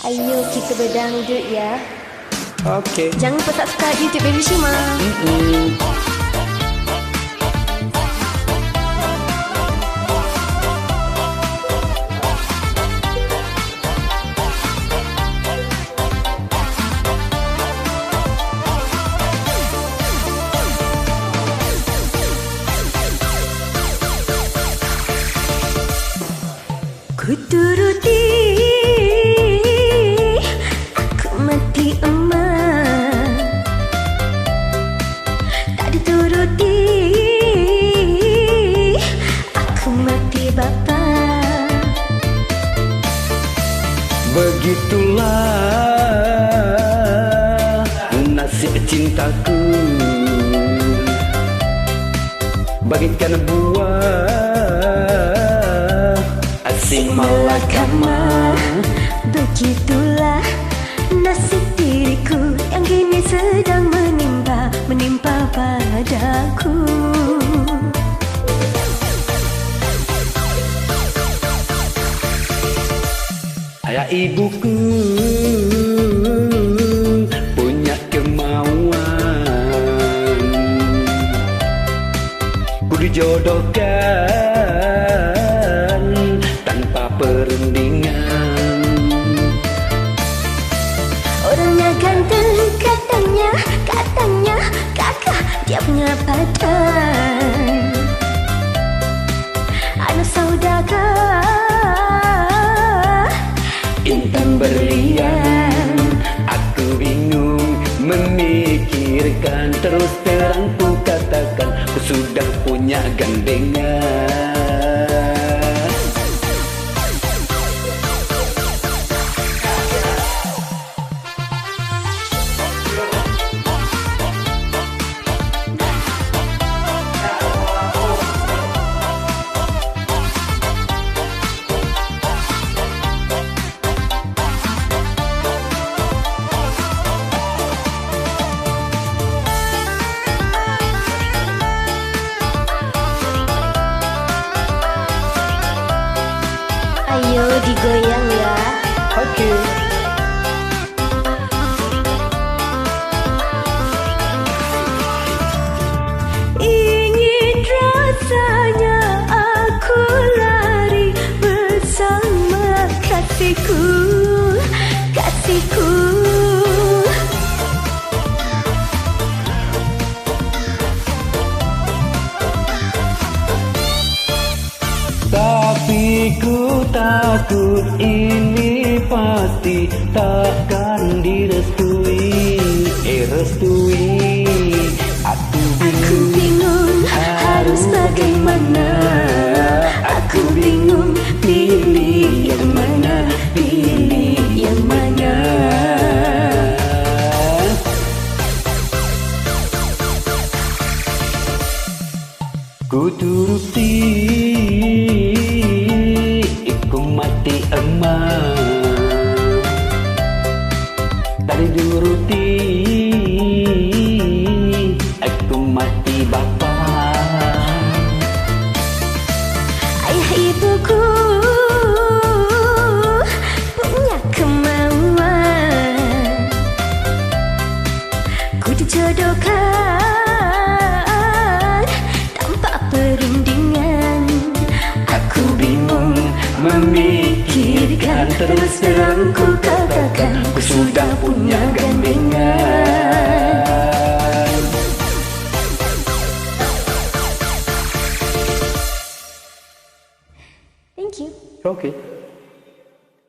Ayo kita berdangdut ya. Okey. Jangan lupa subscribe YouTube Baby Shima. Ku turuti, aku mati emak. Tak dituruti, aku mati bapa. Begitulah nasib cintaku, bagaikan buah asing malakama. Begitulah nasib diriku yang kini sedang menimpa padaku. Ayah ibuku punya kemauan, ku dijodohkan tanpa perundingan. Orangnya ganteng, katanya kakak dia punya padan. Anak saudagar, Intan berlian, aku bingung memikirkan. Terus terang ku katakan, ku sudah punya gandengan. ayo digoyang ya. Okey. Ingin rasanya aku lari bersama kasihku. Tapi ku takut ini pasti takkan direstui. Restui. Aku bingung harus bagaimana. Aku bingung pilih yang mana. Ku turuti, aku mati emak. Tak dituruti, aku mati bapa. Ayah ibuku punya kemauan, ku dijodohkan tanpa perundingan. Aku bingung memikirkan, terus terang ku katakan, ku sudah punya gandengan. Thank you. Okey.